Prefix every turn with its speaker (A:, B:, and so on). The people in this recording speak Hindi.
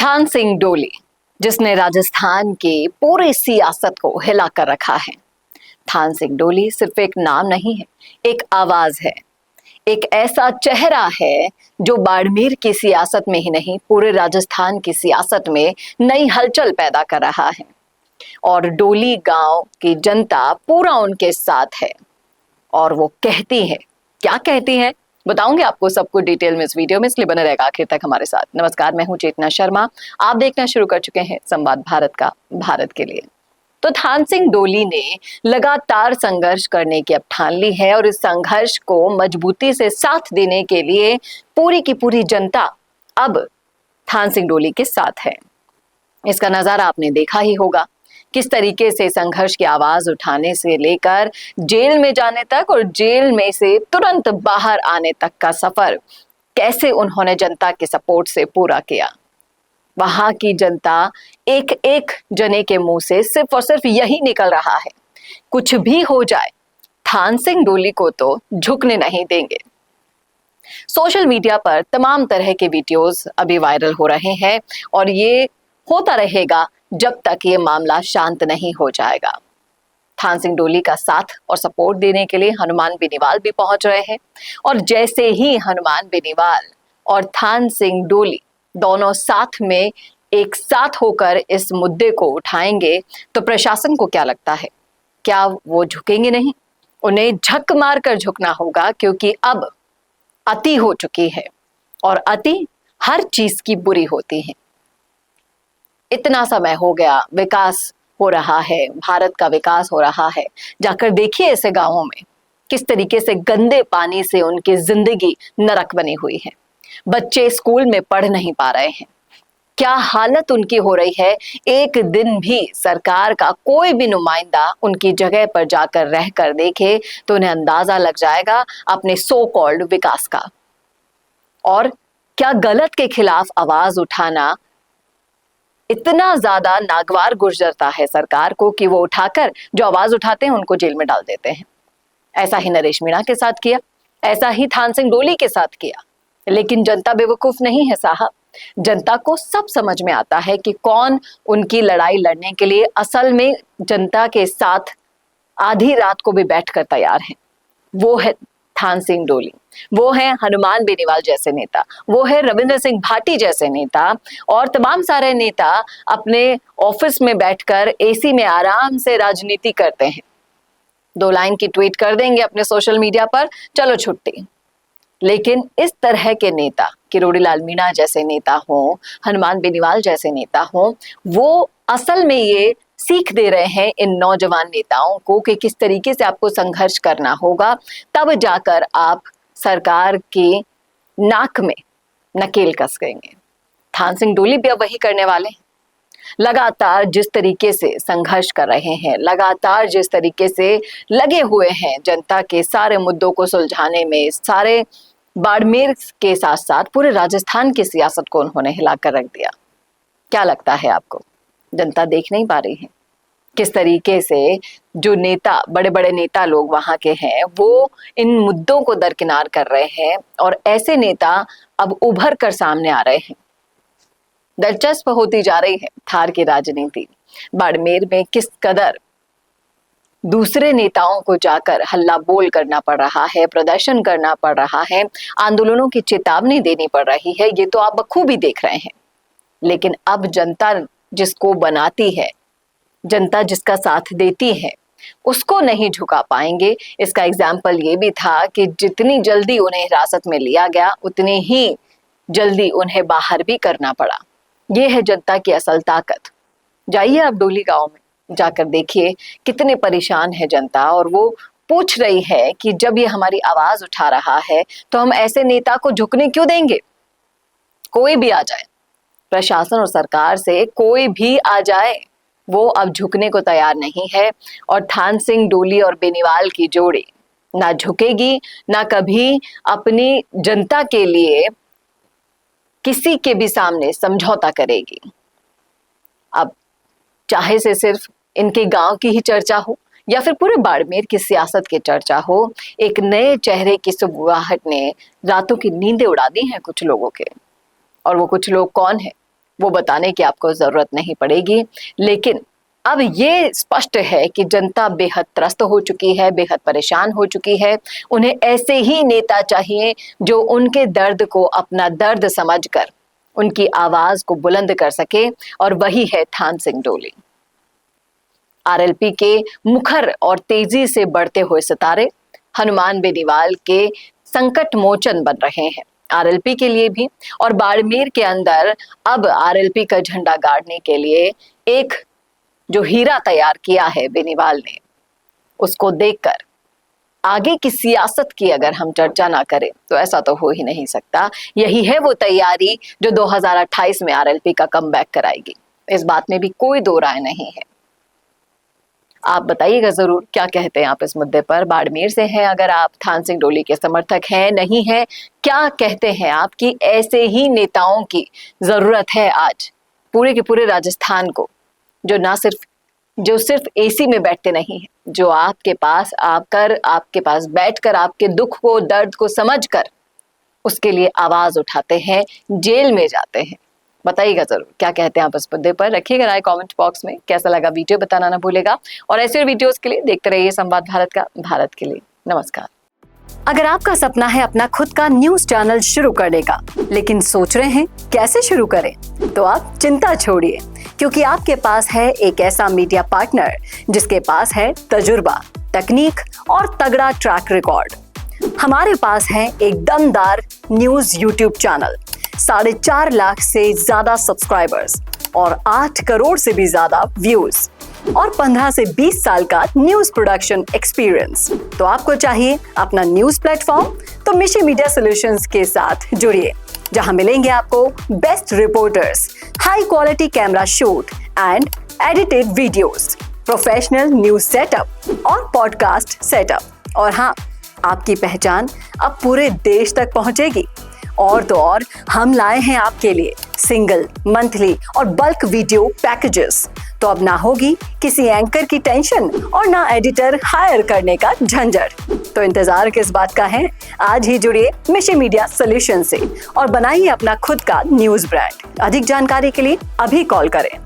A: थान सिंह डोली, जिसने राजस्थान के पूरी सियासत को हिला कर रखा है। थान सिंह डोली सिर्फ एक नाम नहीं है, एक आवाज है, एक ऐसा चेहरा है जो बाड़मेर की सियासत में ही नहीं, पूरे राजस्थान की सियासत में नई हलचल पैदा कर रहा है। और डोली गांव की जनता पूरा उनके साथ है। और वो कहती है, क्या कहती है बताऊंगी आपको सब कुछ डिटेल में इस वीडियो में, इसलिए बने रहेगा आखिर तक हमारे साथ। नमस्कार, मैं हूं चेतना शर्मा। आप देखना शुरू कर चुके हैं संवाद भारत का, भारत के लिए। तो थान सिंह डोली ने लगातार संघर्ष करने की अब ठान ली है और इस संघर्ष को मजबूती से साथ देने के लिए पूरी की पूरी जनता अब थान सिंह डोली के साथ है। इसका नजारा आपने देखा ही होगा, किस तरीके से संघर्ष की आवाज उठाने से लेकर जेल में जाने तक और जेल में से तुरंत बाहर आने तक का सफर कैसे उन्होंने जनता के सपोर्ट से पूरा किया। वहां की जनता एक एक जने के मुंह से सिर्फ और सिर्फ यही निकल रहा है, कुछ भी हो जाए थान सिंह डोली को तो झुकने नहीं देंगे। सोशल मीडिया पर तमाम तरह के वीडियोस अभी वायरल हो रहे हैं और ये होता रहेगा जब तक ये मामला शांत नहीं हो जाएगा। थान सिंह डोली का साथ और सपोर्ट देने के लिए हनुमान बेनीवाल भी पहुंच रहे हैं और जैसे ही हनुमान बेनीवाल और थान सिंह डोली दोनों साथ में एक साथ होकर इस मुद्दे को उठाएंगे तो प्रशासन को क्या लगता है, क्या वो झुकेंगे नहीं? उन्हें झक मार कर झुकना होगा, क्योंकि अब अति हो चुकी है और अति हर चीज की बुरी होती है। इतना समय हो गया, विकास हो रहा है, भारत का विकास हो रहा है। जाकर देखिए ऐसे गांवों में किस तरीके से गंदे पानी से उनकी जिंदगी नरक बनी हुई है। बच्चे स्कूल में पढ़ नहीं पा रहे हैं, क्या हालत उनकी हो रही है। एक दिन भी सरकार का कोई भी नुमाइंदा उनकी जगह पर जाकर रह कर देखे तो उन्हें अंदाजा लग जाएगा अपने सो कॉल्ड विकास का। और क्या गलत के खिलाफ आवाज उठाना इतना ज्यादा नागवार गुजरता है सरकार को कि वो उठाकर जो आवाज उठाते हैं उनको जेल में डाल देते हैं। ऐसा ही नरेश मीणा के साथ किया, ऐसा ही थान सिंह डोली के साथ किया। लेकिन जनता बेवकूफ नहीं है साहब, जनता को सब समझ में आता है कि कौन उनकी लड़ाई लड़ने के लिए असल में जनता के साथ आधी रात को भी बैठकर तैयार है। वो है थान सिंह डोली, वो है हनुमान बेनीवाल जैसे नेता, वो है रविंद्र सिंह भाटी जैसे नेता और तमाम सारे नेता अपने ऑफिस में बैठकर एसी में आराम से राजनीति करते हैं। 2 लाइन की ट्वीट कर देंगे अपने सोशल मीडिया पर, चलो छुट्टी। लेकिन इस तरह के नेता, किरोड़ी लाल मीणा जैसे नेता हो, हनुमान बेनीवाल जैसे नेता हो, वो असल में ये सीख दे रहे हैं इन नौजवान नेताओं को कि किस तरीके से आपको संघर्ष करना होगा, तब जाकर आप सरकार की नाक में नकेल कसकेंगे। थान सिंह डोली भी अब वही करने वाले हैं। लगातार जिस तरीके से संघर्ष कर रहे हैं, लगातार जिस तरीके से लगे हुए हैं जनता के सारे मुद्दों को सुलझाने में, सारे बाड़मेर के साथ साथ पूरे राजस्थान की सियासत को उन्होंने हिलाकर रख दिया। क्या लगता है आपको, जनता देख नहीं पा रही है किस तरीके से जो नेता, बड़े बड़े नेता लोग वहां के हैं, वो इन मुद्दों को दरकिनार कर रहे हैं और ऐसे नेता अब उभर कर सामने आ रहे हैं। दिलचस्प होती जा रही है थार की राजनीति। बाड़मेर में किस कदर दूसरे नेताओं को जाकर हल्ला बोल करना पड़ रहा है, प्रदर्शन करना पड़ रहा है, आंदोलनों की चेतावनी देनी पड़ रही है, ये तो आप बखूबी देख रहे हैं। लेकिन अब जनता जिसको बनाती है, जनता जिसका साथ देती है, उसको नहीं झुका पाएंगे। इसका एग्जाम्पल ये भी था कि जितनी जल्दी उन्हें हिरासत में लिया गया, उतनी ही जल्दी उन्हें बाहर भी करना पड़ा। ये है जनता की असल ताकत। जाइए आप डोली गांव में जाकर देखिए कितने परेशान है जनता और वो पूछ रही है कि जब ये हमारी आवाज उठा रहा है तो हम ऐसे नेता को झुकने क्यों देंगे। कोई भी आ जाए, प्रशासन और सरकार से कोई भी आ जाए, वो अब झुकने को तैयार नहीं है। और थान सिंह डोली और बेनीवाल की जोड़ी ना झुकेगी, ना कभी अपनी जनता के लिए किसी के भी सामने समझौता करेगी। अब चाहे से सिर्फ इनके गांव की ही चर्चा हो या फिर पूरे बाड़मेर की सियासत की चर्चा हो, एक नए चेहरे की सुगबुगाहट ने रातों की नींदें उड़ा दी हैं कुछ लोगों के। और वो कुछ लोग कौन है, वो बताने की आपको जरूरत नहीं पड़ेगी। लेकिन अब ये स्पष्ट है कि जनता बेहद त्रस्त हो चुकी है, बेहद परेशान हो चुकी है। उन्हें ऐसे ही नेता चाहिए जो उनके दर्द को अपना दर्द समझकर उनकी आवाज को बुलंद कर सके, और वही है थान सिंह डोली। आरएलपी के मुखर और तेजी से बढ़ते हुए सितारे हनुमान बेनीवाल के संकट मोचन बन रहे हैं, आरएलपी के लिए भी। और बाड़मेर के अंदर अब आरएलपी का झंडा गाड़ने के लिए एक जो हीरा तैयार किया है बेनीवाल ने, उसको देखकर आगे की सियासत की अगर हम चर्चा ना करें तो ऐसा तो हो ही नहीं सकता। यही है वो तैयारी जो 2028 में आरएलपी का कमबैक कराएगी, इस बात में भी कोई दो राय नहीं है। आप बताइएगा जरूर क्या कहते हैं आप इस मुद्दे पर। बाड़मेर से हैं अगर आप, थान सिंह डोली के समर्थक हैं नहीं है, क्या कहते हैं आप कि ऐसे ही नेताओं की जरूरत है आज पूरे के पूरे राजस्थान को, जो सिर्फ एसी में बैठते नहीं है, जो आपके पास आकर, आपके पास बैठकर आपके दुख को, दर्द को समझकर उसके लिए आवाज उठाते हैं, जेल में जाते हैं। बताइएगा जरूर क्या कहते हैं आप इस मुद्दे पर। रखिएगा राय कमेंट बॉक्स में। कैसा लगा वीडियो बताना ना भूलेगा, और ऐसे वीडियोस के लिए देखते रहिए संवाद भारत का। भारत के लिए नमस्कार। अगर आपका सपना है अपना खुद का न्यूज चैनल शुरू करने का, लेकिन सोच रहे हैं कैसे शुरू करें, तो आप चिंता छोड़िए, क्योंकि आपके पास है एक ऐसा मीडिया पार्टनर जिसके पास है तजुर्बा, तकनीक और तगड़ा ट्रैक रिकॉर्ड। हमारे पास है एक दमदार न्यूज यूट्यूब चैनल, 4.5 लाख से ज्यादा सब्सक्राइबर्स और 8 करोड़ से भी ज्यादा व्यूज, और 15 से 20 साल का न्यूज प्रोडक्शन एक्सपीरियंस। तो आपको चाहिए अपना न्यूज प्लेटफॉर्म, तो मिशी मीडिया सॉल्यूशंस के साथ जुड़िए, जहां मिलेंगे आपको best reporters, high quality camera shoot and edited videos, professional news setup और पॉडकास्ट सेटअप। और हाँ, आपकी पहचान अब पूरे देश तक पहुंचेगी। और तो और, हम लाए हैं आपके लिए सिंगल, मंथली और बल्क वीडियो पैकेजेस। तो अब ना होगी किसी एंकर की टेंशन और ना एडिटर हायर करने का झंझट। तो इंतजार किस बात का है, आज ही जुड़िए मिशी मीडिया सॉल्यूशन से और बनाइए अपना खुद का न्यूज ब्रांड। अधिक जानकारी के लिए अभी कॉल करें।